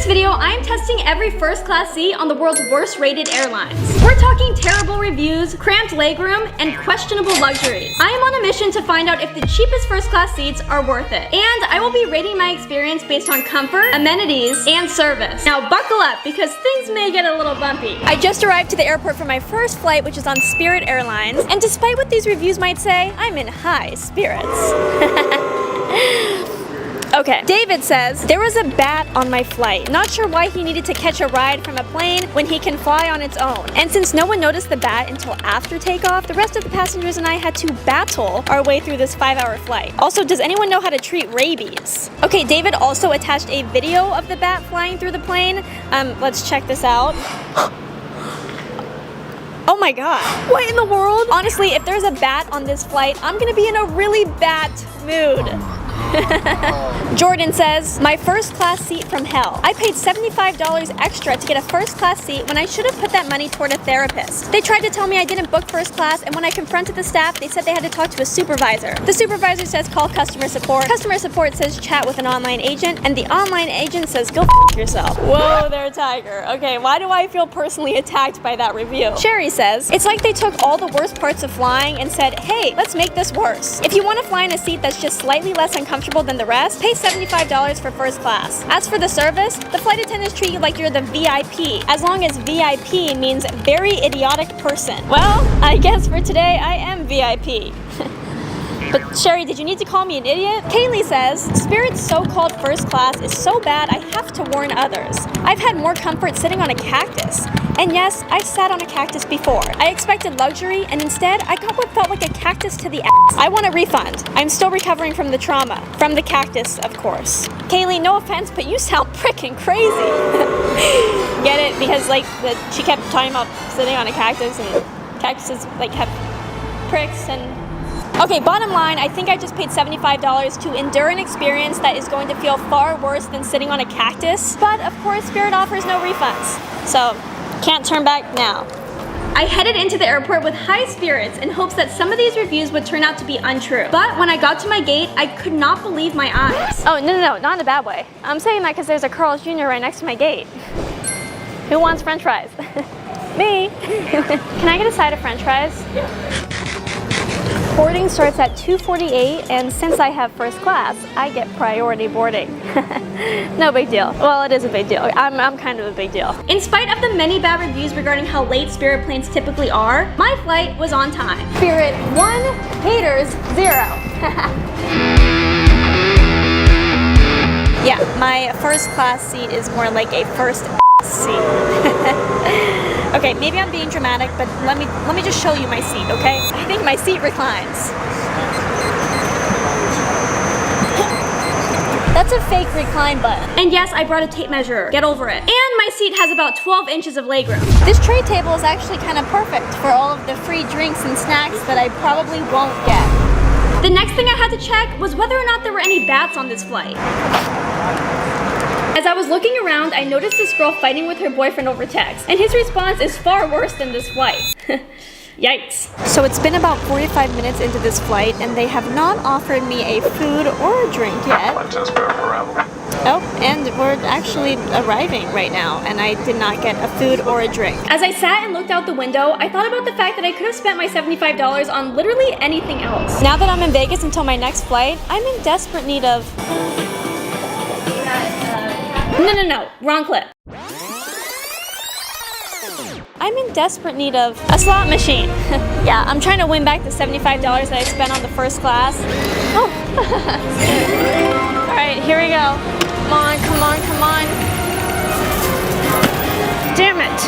this video, I am testing every first class seat on the world's worst rated airlines. We're talking terrible reviews, cramped legroom, and questionable luxuries. I am on a mission to find out if the cheapest first class seats are worth it. And I will be rating my experience based on comfort, amenities, and service. Now buckle up because things may get a little bumpy. I just arrived to the airport for my first flight, which is on Spirit Airlines. And despite what these reviews might say, I'm in high spirits. Okay, David says, there was a bat on my flight. Not sure why he needed to catch a ride from a plane when he can fly on its own. And since no one noticed the bat until after takeoff, the rest of the passengers and I had to battle our way through this 5-hour flight. Also, does anyone know how to treat rabies? Okay, David also attached a video of the bat flying through the plane. Let's check this out. Oh my god, what in the world? Honestly, if there's a bat on this flight, I'm gonna be in a really bat mood. Jordan says, my first class seat from hell. I paid $75 extra to get a first class seat when I should have put that money toward a therapist. They tried to tell me I didn't book first class, and when I confronted the staff, they said they had to talk to a supervisor. The supervisor says call customer support. Customer support says chat with an online agent, and the online agent says go f yourself. Whoa there, Tiger. Okay, why do I feel personally attacked by that review? Sherry says, it's like they took all the worst parts of flying and said, hey, let's make this worse. If you want to fly in a seat that's just slightly less uncomfortable than the rest, pay $75 for first class. As for the service, the flight attendants treat you like you're the VIP, as long as VIP means very idiotic person. Well, I guess for today I am VIP. But Sherry, did you need to call me an idiot? Kaylee says, Spirit's so-called first class is so bad I have to warn others. I've had more comfort sitting on a cactus. And yes, I've sat on a cactus before. I expected luxury, and instead, I got what felt like a cactus to the ass. I want a refund. I'm still recovering from the trauma. From the cactus, of course. Kaylee, no offense, but you sound frickin' crazy. Get it? Because she kept talking about sitting on a cactus, and cactuses have pricks and... Okay, bottom line, I think I just paid $75 to endure an experience that is going to feel far worse than sitting on a cactus. But of course, Spirit offers no refunds. So, can't turn back now. I headed into the airport with high spirits in hopes that some of these reviews would turn out to be untrue. But when I got to my gate, I could not believe my eyes. Oh, no, not in a bad way. I'm saying that because there's a Carl's Jr. right next to my gate. Who wants french fries? Me. Can I get a side of french fries? Boarding starts at 2:48, and since I have first class, I get priority boarding. No big deal. Well, it is a big deal. I'm kind of a big deal. In spite of the many bad reviews regarding how late Spirit planes typically are, my flight was on time. Spirit 1, haters 0. Yeah, my first class seat is more like a first seat. Okay, maybe I'm being dramatic, but let me just show you my seat, okay? I think my seat reclines. That's a fake recline button. And yes, I brought a tape measure. Get over it. And my seat has about 12 inches of legroom. This tray table is actually kind of perfect for all of the free drinks and snacks that I probably won't get. The next thing I had to check was whether or not there were any bats on this flight. As I was looking around, I noticed this girl fighting with her boyfriend over text, and his response is far worse than this flight. Yikes. So it's been about 45 minutes into this flight, and they have not offered me a food or a drink yet. Oh, and we're actually arriving right now, and I did not get a food or a drink. As I sat and looked out the window, I thought about the fact that I could have spent my $75 on literally anything else. Now that I'm in Vegas until my next flight, I'm in desperate need of... No, wrong clip. I'm in desperate need of a slot machine. Yeah, I'm trying to win back the $75 that I spent on the first class. Oh. All right, here we go. Come on. Damn it.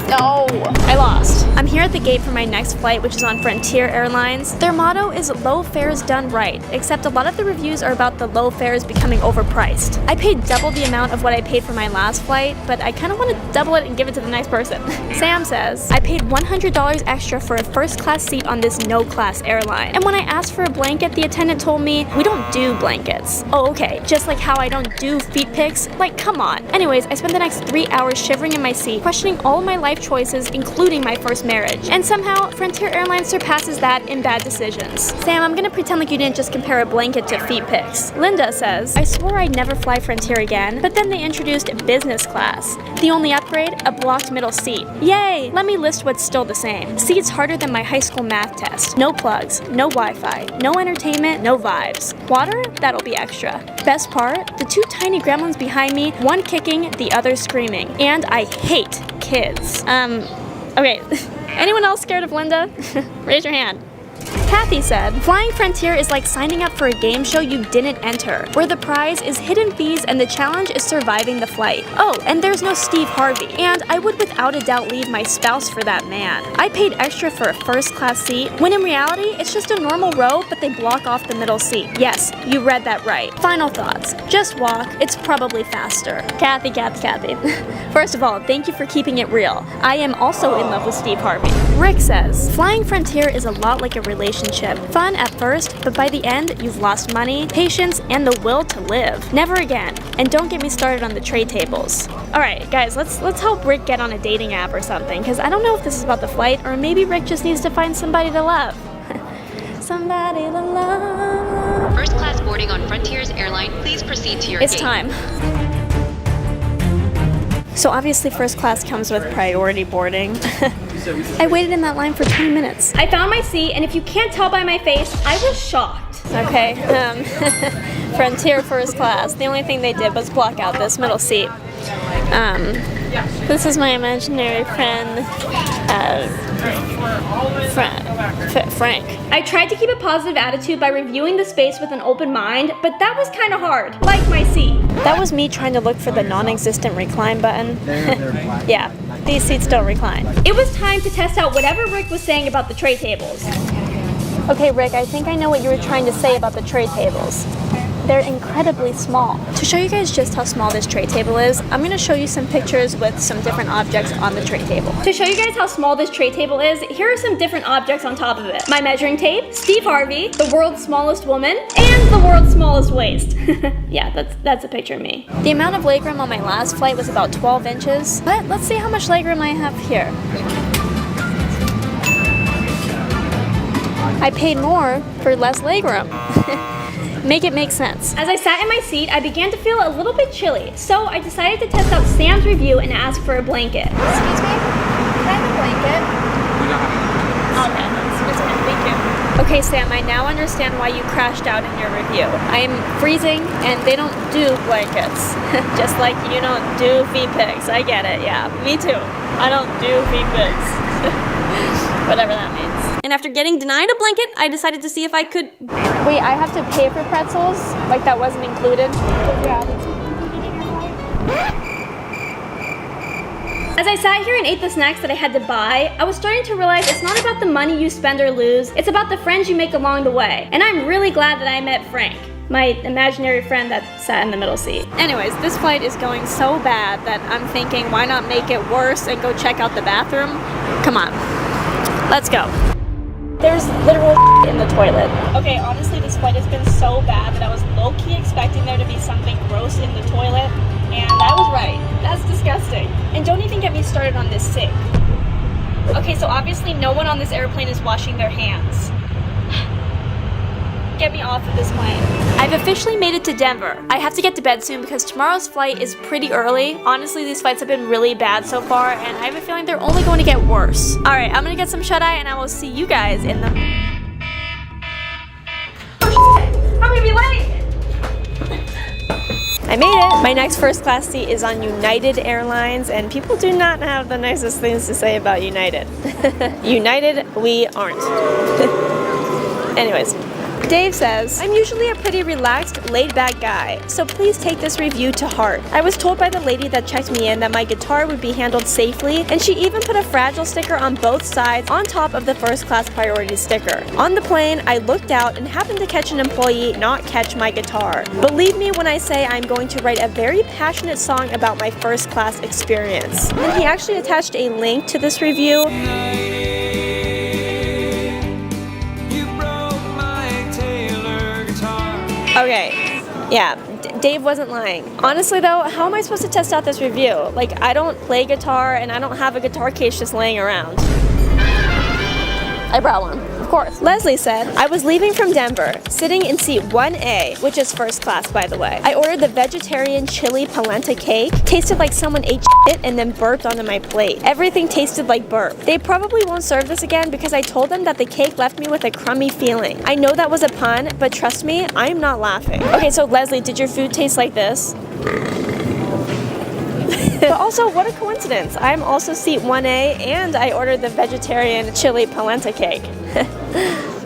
No, I lost. I'm here at the gate for my next flight, which is on Frontier Airlines. Their motto is low fares done right, except a lot of the reviews are about the low fares becoming overpriced. I paid double the amount of what I paid for my last flight, but I kind of want to double it and give it to the next person. Sam says, I paid $100 extra for a first class seat on this no-class airline. And when I asked for a blanket, the attendant told me, we don't do blankets. Oh, okay, just like how I don't do feet pics? Like, come on. Anyways, I spent the next 3 hours shivering in my seat, questioning all of my life choices, including my first marriage. average. And somehow, Frontier Airlines surpasses that in bad decisions. Sam, I'm gonna pretend like you didn't just compare a blanket to feet pics. Linda says, I swore I'd never fly Frontier again, but then they introduced business class. The only upgrade, a blocked middle seat. Yay! Let me list what's still the same. Seats harder than my high school math test. No plugs, no Wi-Fi, no entertainment, no vibes. Water? That'll be extra. Best part? The two tiny gremlins behind me, one kicking, the other screaming. And I hate kids. Okay. Anyone else scared of Linda? Raise your hand. Kathy said, flying Frontier is like signing up for a game show you didn't enter, where the prize is hidden fees and the challenge is surviving the flight. Oh, and there's no Steve Harvey. And I would without a doubt leave my spouse for that man. I paid extra for a first class seat, when in reality, it's just a normal row, but they block off the middle seat. Yes, you read that right. Final thoughts. Just walk. It's probably faster. Kathy. First of all, thank you for keeping it real. I am also in love with Steve Harvey. Rick says, flying Frontier is a lot like a relationship. Fun at first, but by the end, you've lost money, patience, and the will to live. Never again. And don't get me started on the tray tables. Alright, guys, let's help Rick get on a dating app or something, because I don't know if this is about the flight, or maybe Rick just needs to find somebody to love. Somebody to love. First class boarding on Frontier's airline. Please proceed to your gate. It's time. So obviously first class comes with priority boarding. I waited in that line for 20 minutes. I found my seat, and if you can't tell by my face, I was shocked. Okay, Frontier first class. The only thing they did was block out this middle seat. This is my imaginary friend, Frank. I tried to keep a positive attitude by reviewing the space with an open mind, but that was kind of hard, like my seat. That was me trying to look for the non-existent recline button. Yeah, these seats don't recline. It was time to test out whatever Rick was saying about the tray tables. Okay, Rick, I think I know what you were trying to say about the tray tables. They're incredibly small. To show you guys just how small this tray table is, I'm gonna show you some pictures with some different objects on the tray table. To show you guys how small this tray table is, here are some different objects on top of it. My measuring tape, Steve Harvey, the world's smallest woman, and the world's smallest waist. Yeah, that's a picture of me. The amount of legroom on my last flight was about 12 inches, but let's see how much legroom I have here. I paid more for less legroom. Make it make sense. As I sat in my seat, I began to feel a little bit chilly, so I decided to test out Sam's review and ask for a blanket. Excuse me? Can I have a blanket? We don't have Okay, that's fine. Thank you. Okay, Sam, I now understand why you crashed out in your review. I'm freezing, and they don't do blankets. Just like you don't do feet pics. I get it, yeah. Me too. I don't do feet pics. Whatever that means. And after getting denied a blanket, I decided to see if I could... Wait, I have to pay for pretzels? Like that wasn't included? As I sat here and ate the snacks that I had to buy, I was starting to realize it's not about the money you spend or lose, it's about the friends you make along the way. And I'm really glad that I met Frank, my imaginary friend that sat in the middle seat. Anyways, this flight is going so bad that I'm thinking, why not make it worse and go check out the bathroom? Come on, let's go. There's literal in the toilet. Okay, honestly, this flight has been so bad that I was low-key expecting there to be something gross in the toilet, and I was right. That's disgusting. And don't even get me started on this sink. Okay, so obviously no one on this airplane is washing their hands. Get me off of this plane. I've officially made it to Denver. I have to get to bed soon because tomorrow's flight is pretty early. Honestly, these flights have been really bad so far, and I have a feeling they're only going to get worse. Alright, I'm gonna get some shut-eye, and I will see you guys in the... Oh shit! I'm gonna be late! I made it! My next first class seat is on United Airlines, and people do not have the nicest things to say about United. United, we aren't. Anyways. Dave says, I'm usually a pretty relaxed, laid-back guy, so please take this review to heart. I was told by the lady that checked me in that my guitar would be handled safely, and she even put a fragile sticker on both sides on top of the first class priority sticker. On the plane, I looked out and happened to catch an employee not catch my guitar. Believe me when I say I'm going to write a very passionate song about my first class experience. And he actually attached a link to this review. Okay, yeah, Dave wasn't lying. Honestly though, how am I supposed to test out this review? Like, I don't play guitar and I don't have a guitar case just laying around. I brought one, of course. Leslie said, I was leaving from Denver, sitting in seat 1A, which is first class, by the way. I ordered the vegetarian chili polenta cake. Tasted like someone ate shit and then burped onto my plate. Everything tasted like burp. They probably won't serve this again because I told them that the cake left me with a crummy feeling. I know that was a pun, but trust me, I am not laughing. Okay, so Leslie, did your food taste like this? But also, what a coincidence. I'm also seat 1A and I ordered the vegetarian chili polenta cake.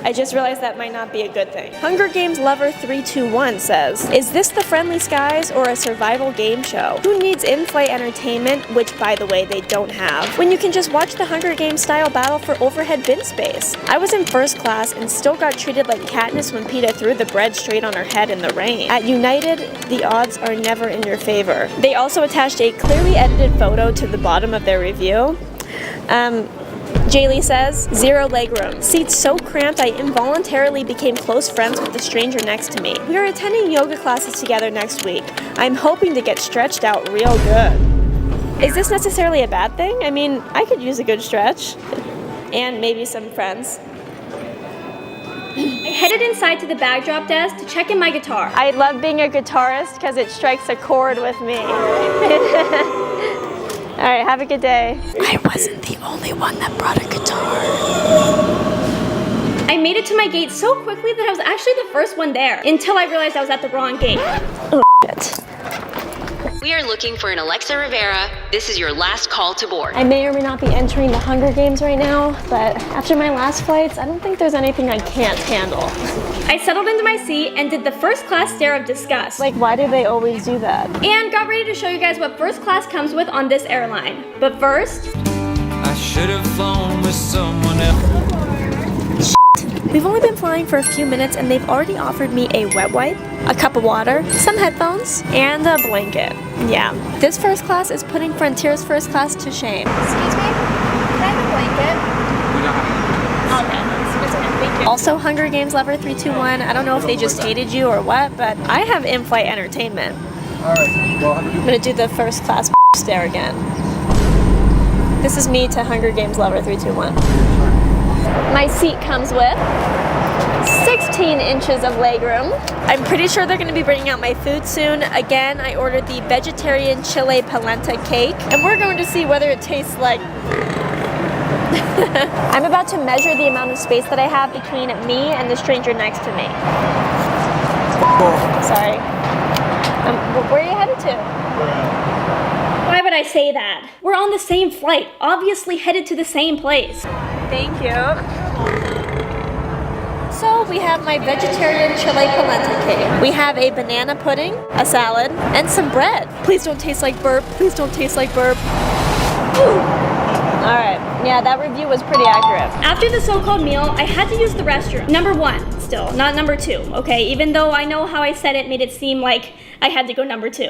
I just realized that might not be a good thing. Hunger Games Lover 321 says, is this the Friendly Skies or a survival game show? Who needs in-flight entertainment, which by the way they don't have, when you can just watch the Hunger Games style battle for overhead bin space? I was in first class and still got treated like Katniss when Peeta threw the bread straight on her head in the rain. At United, the odds are never in your favor. They also attached a clearly edited photo to the bottom of their review. Jaylee says, 0 legroom. Seats so cramped I involuntarily became close friends with the stranger next to me. We are attending yoga classes together next week. I'm hoping to get stretched out real good. Is this necessarily a bad thing? I mean, I could use a good stretch. And maybe some friends. I headed inside to the bag drop desk to check in my guitar. I love being a guitarist because it strikes a chord with me. All right, have a good day. I wasn't the only one that brought a guitar. I made it to my gate so quickly that I was actually the first one there, until I realized I was at the wrong gate. Oh, shit. We are looking for an Alexa Rivera. This is your last call to board. I may or may not be entering the Hunger Games right now, but after my last flights, I don't think there's anything I can't handle. I settled into my seat and did the first class stare of disgust. Like, why do they always do that? And got ready to show you guys what first class comes with on this airline. But first, I should have flown with someone else. We've only been flying for a few minutes and they've already offered me a wet wipe, a cup of water, some headphones, and a blanket. Yeah, this first class is putting Frontier's first class to shame. Excuse me? Can I have a blanket? We don't have Okay, it's okay, thank you. Also, Hunger Games Lover 321, I don't know if they just hated you or what, but I have in-flight entertainment. Alright, well, I'm gonna do the first class stare again. This is me to Hunger Games Lover 321. My seat comes with 16 inches of legroom. I'm pretty sure they're gonna be bringing out my food soon. Again, I ordered the vegetarian chili polenta cake, and we're going to see whether it tastes like... I'm about to measure the amount of space that I have between me and the stranger next to me. Sorry. Where are you headed to? Why would I say that? We're on the same flight, obviously headed to the same place. Thank you. So we have my vegetarian chili polenta cake. We have a banana pudding, a salad, and some bread. Please don't taste like burp. Please don't taste like burp. Alright, yeah, that review was pretty accurate. After the so-called meal, I had to use the restroom. Number 1, still, not number 2, okay? Even though I know how I said it made it seem like I had to go number 2.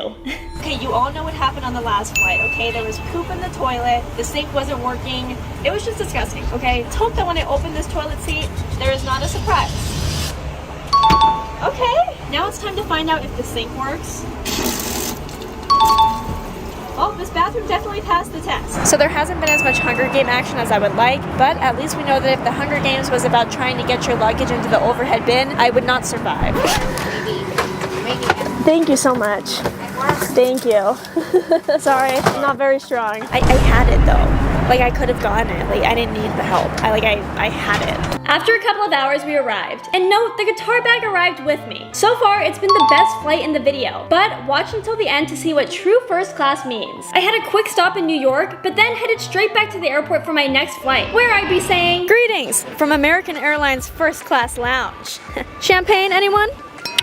Okay, you all know what happened on the last flight, okay? There was poop in the toilet, the sink wasn't working. It was just disgusting, okay? Let's hope that when I open this toilet seat, there is not a surprise. Okay, now it's time to find out if the sink works. Oh, this bathroom definitely passed the test. So there hasn't been as much Hunger Game action as I would like, but at least we know that if the Hunger Games was about trying to get your luggage into the overhead bin, I would not survive. Thank you so much. Thank you. Sorry, I'm not very strong. I had it though. Like I could have gotten it. Like I didn't need the help. I had it. After a couple of hours, we arrived. And note, the guitar bag arrived with me. So far, it's been the best flight in the video. But watch until the end to see what true first class means. I had a quick stop in New York, but then headed straight back to the airport for my next flight, where I'd be saying, greetings from American Airlines first class lounge. Champagne, anyone?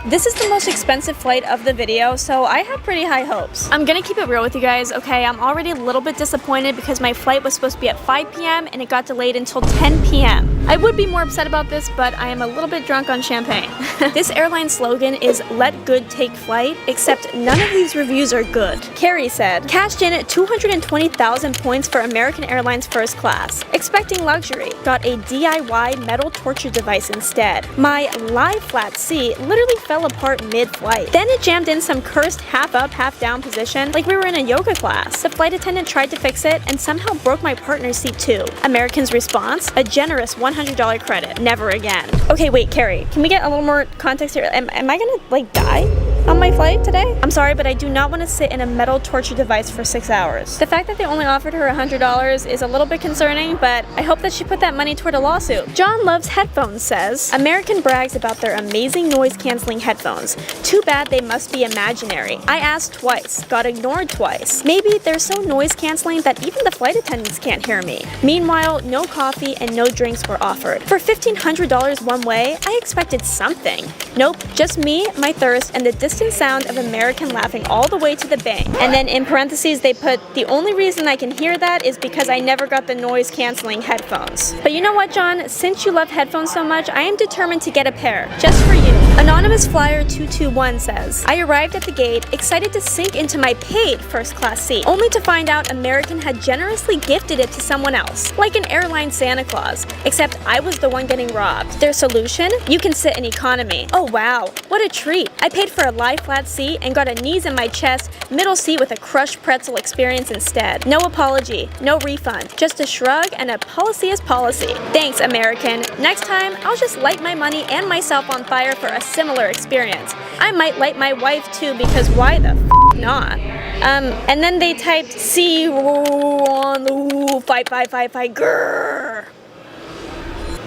This is the most expensive flight of the video, so I have pretty high hopes. I'm gonna keep it real with you guys, okay? I'm already a little bit disappointed because my flight was supposed to be at 5 p.m. and it got delayed until 10 p.m. I would be more upset about this, but I am a little bit drunk on champagne. This airline slogan is let good take flight, except none of these reviews are good. Carrie said, cashed in at 220,000 points for American Airlines first class. Expecting luxury, got a DIY metal torture device instead. My lie flat seat literally fell apart mid-flight. Then it jammed in some cursed half up, half down position like we were in a yoga class. The flight attendant tried to fix it and somehow broke my partner's seat too. American's response, a generous 100 $100 credit. Never again. Okay, wait, Carrie, can we get a little more context here? Am I gonna, like, die on my flight today? I'm sorry, but I do not want to sit in a metal torture device for 6 hours. The fact that they only offered her $100 is a little bit concerning, but I hope that she put that money toward a lawsuit. John Loves Headphones says, American brags about their amazing noise-canceling headphones. Too bad they must be imaginary. I asked twice, got ignored twice. Maybe they're so noise-canceling that even the flight attendants can't hear me. Meanwhile, no coffee and no drinks were offered. For $1,500 one way, I expected something. Nope, just me, my thirst, and the distant sound of American laughing all the way to the bank. And then in parentheses they put, the only reason I can hear that is because I never got the noise-canceling headphones. But you know what, John? Since you love headphones so much, I am determined to get a pair, just for you. Anonymous Flyer 221 says, I arrived at the gate, excited to sink into my paid first-class seat, only to find out American had generously gifted it to someone else, like an airline Santa Claus, except I was the one getting robbed. Their solution? You can sit in economy. Oh wow, what a treat. I paid for a lie flat seat and got a knees in my chest, middle seat with a crushed pretzel experience instead. No apology, no refund, just a shrug and a policy is policy. Thanks, American. Next time, I'll just light my money and myself on fire for a similar experience. I might light my wife too, because why the f not? And then they typed, see you on the fight, grrr.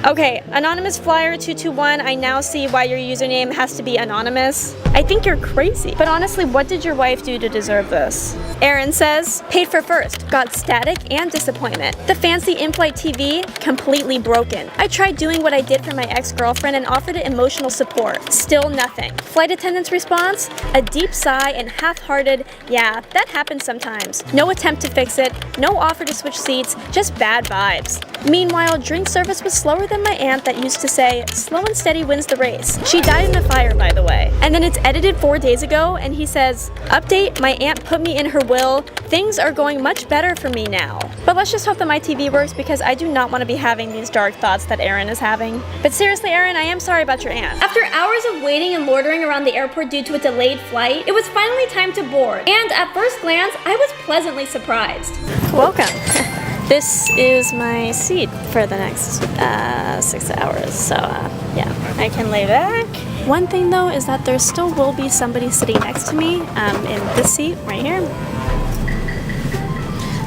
Okay, Anonymous Flyer 221, I now see why your username has to be anonymous. I think you're crazy. But honestly, what did your wife do to deserve this? Aaron says, paid for first, got static and disappointment. The fancy in-flight TV, completely broken. I tried doing what I did for my ex-girlfriend and offered it emotional support. Still nothing. Flight attendant's response? A deep sigh and half-hearted, yeah, that happens sometimes. No attempt to fix it, no offer to switch seats, just bad vibes. Meanwhile, drink service was slower than my aunt that used to say, slow and steady wins the race. She died in a fire, by the way. And then it's edited 4 days ago, and he says, update, my aunt put me in her will. Things are going much better for me now. But let's just hope that my TV works, because I do not want to be having these dark thoughts that Aaron is having. But seriously, Aaron, I am sorry about your aunt. After hours of waiting and loitering around the airport due to a delayed flight, it was finally time to board. And at first glance, I was pleasantly surprised. Welcome. This is my seat for the next 6 hours, so yeah, I can lay back. One thing though is that there still will be somebody sitting next to me in this seat right here.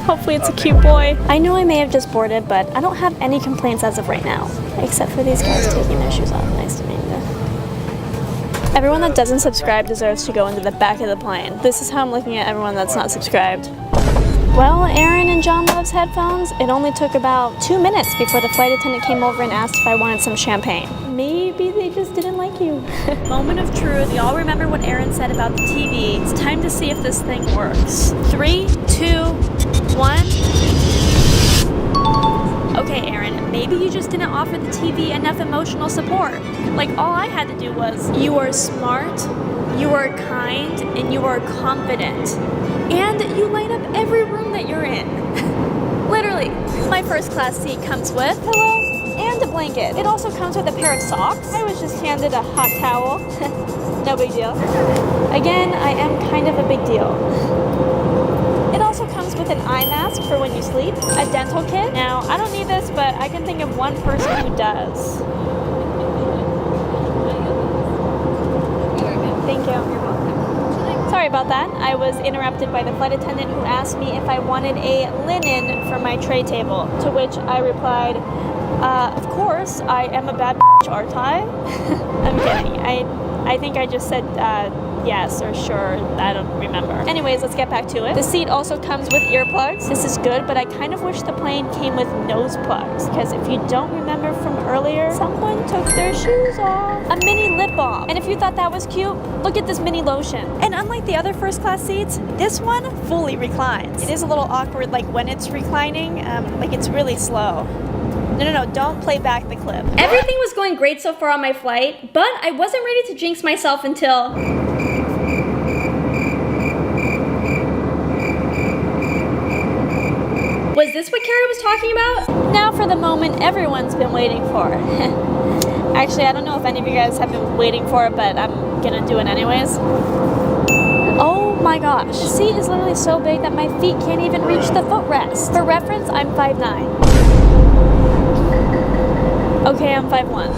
Hopefully it's a cute boy. I know I may have just boarded, but I don't have any complaints as of right now, except for these guys taking their shoes off. Nice to meet you. Everyone that doesn't subscribe deserves to go into the back of the plane. This is how I'm looking at everyone that's not subscribed. Well, Aaron and John Loves Headphones, it only took about 2 minutes before the flight attendant came over and asked if I wanted some champagne. Maybe they just didn't like you. Moment of truth. Y'all remember what Aaron said about the TV. It's time to see if this thing works. 3, 2, 1. Okay, Aaron, maybe you just didn't offer the TV enough emotional support. Like, all I had to do was, you are smart, you are kind, and you are confident. And you light up every room that you're in. Literally. My first class seat comes with a pillow and a blanket. It also comes with a pair of socks. I was just handed a hot towel. No big deal. Again, I am kind of a big deal. It also comes with an eye mask for when you sleep, a dental kit. Now, I don't need this, but I can think of one person who does. Thank you. Sorry about that. I was interrupted by the flight attendant who asked me if I wanted a linen for my tray table, to which I replied, of course, I am a bad bitch, aren't I? I'm kidding. I think I just said yes or sure. I don't remember. Anyways, let's get back to it. The seat also comes with earplugs. This is good, but I kind of wish the plane came with nose plugs, because if you don't remember from earlier, someone took their shoes off. A mini lip balm. And if you thought that was cute, look at this mini lotion. And unlike the other first class seats, this one fully reclines. It is a little awkward, like when it's reclining, like it's really slow. No, don't play back the clip. Everything was going great so far on my flight, but I wasn't ready to jinx myself until... Was this what Carrie was talking about? Now for the moment everyone's been waiting for. Actually, I don't know if any of you guys have been waiting for it, but I'm gonna do it anyways. Oh my gosh. The seat is literally so big that my feet can't even reach the footrest. For reference, I'm 5'9". Okay, I'm 5'1".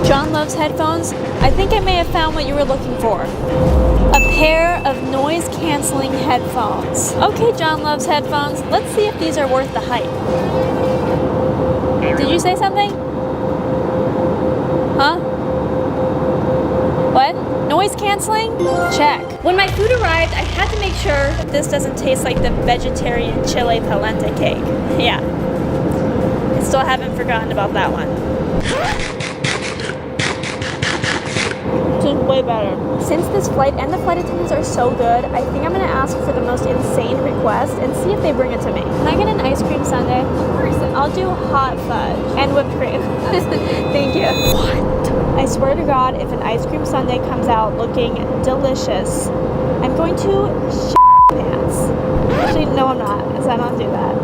John loves headphones. I think I may have found what you were looking for. A pair of noise-canceling headphones. Okay, John loves headphones. Let's see if these are worth the hype. Did you say something? Huh? What? Noise canceling? Check. When my food arrived, I had to make sure that this doesn't taste like the vegetarian chile polenta cake. Yeah. I still haven't forgotten about that one. This is way better. Since this flight and the flight attendants are so good, I think I'm gonna ask for the most insane request and see if they bring it to me. Can I get an ice cream sundae? Of course. I'll do hot fudge and whipped cream. Thank you. What? I swear to God, if an ice cream sundae comes out looking delicious, I'm going to shit my pants. Actually, no, I'm not, because I don't do that.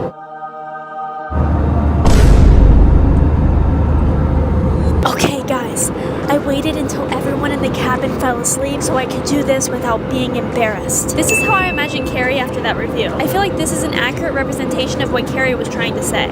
Okay, guys, I waited until everyone in the cabin fell asleep so I could do this without being embarrassed. This is how I imagine Carrie after that review. I feel like this is an accurate representation of what Carrie was trying to say.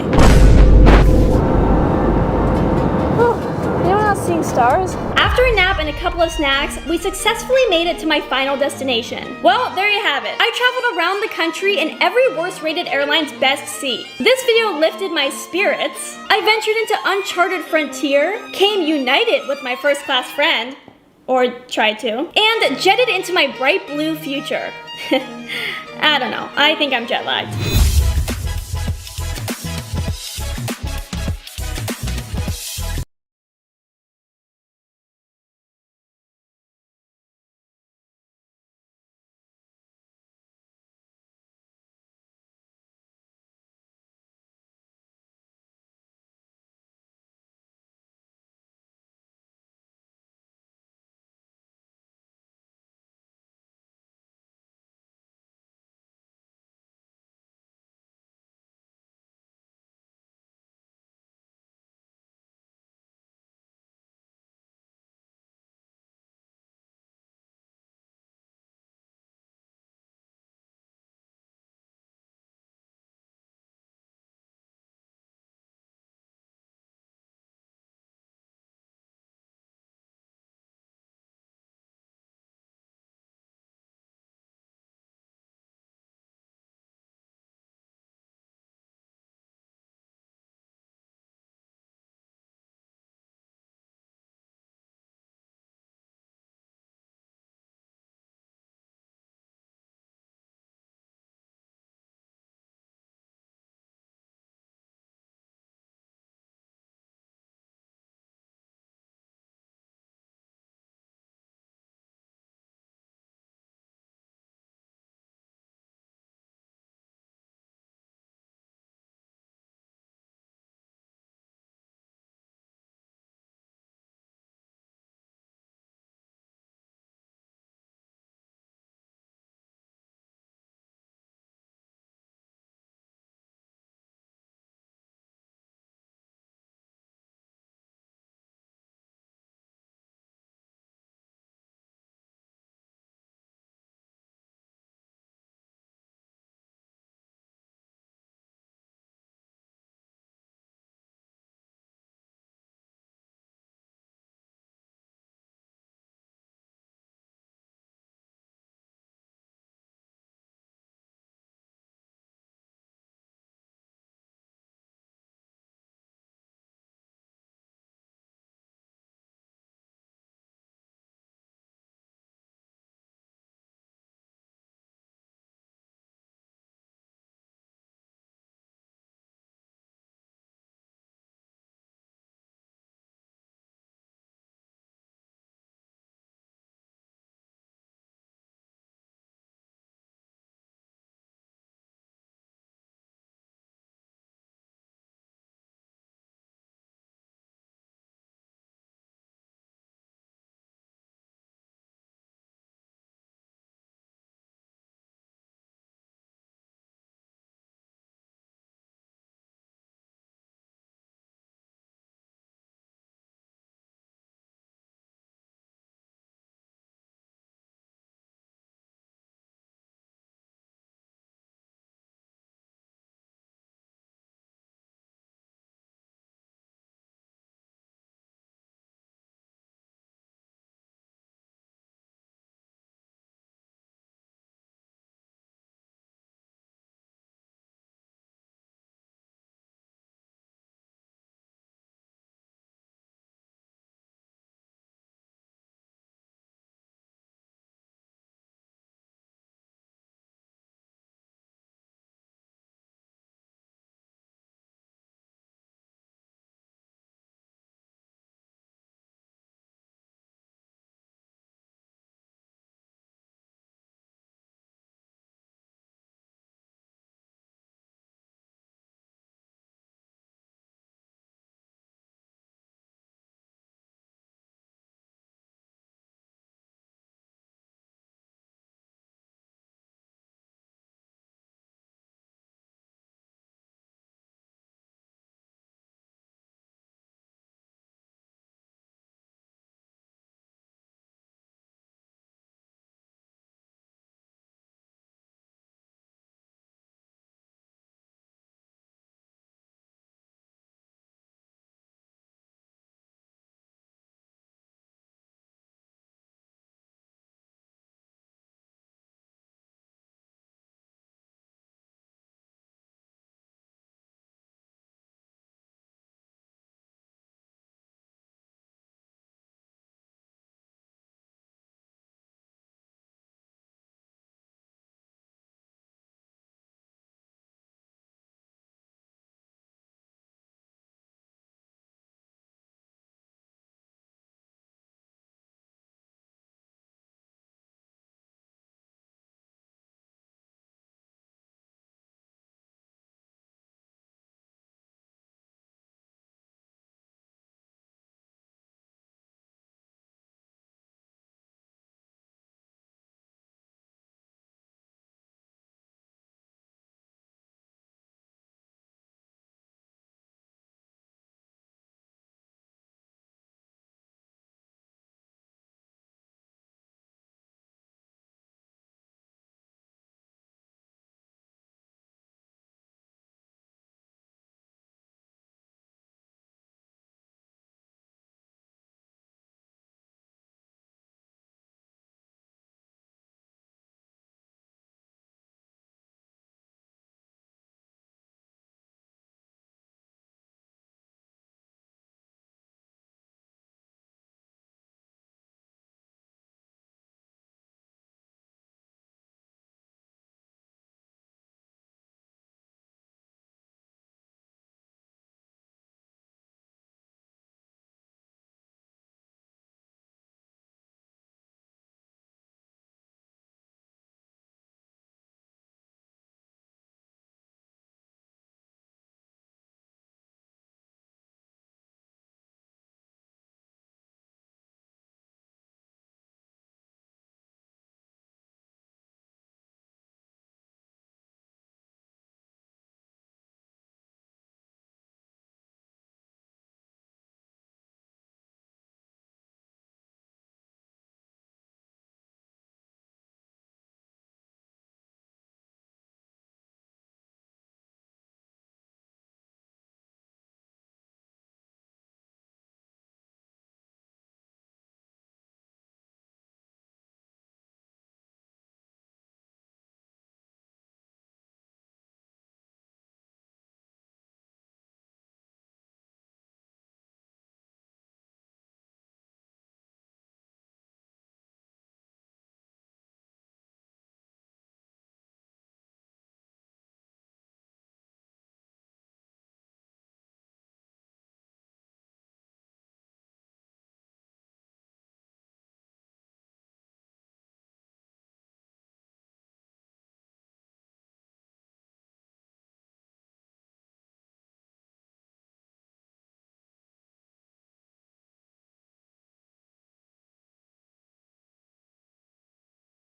Anyone else seeing stars? After a nap and a couple of snacks, we successfully made it to my final destination. Well, there you have it. I traveled around the country in every worst-rated airline's best seat. This video lifted my spirits. I ventured into uncharted frontier, came united with my first-class friend, or tried to, and jetted into my bright blue future. I don't know, I think I'm jet-lagged.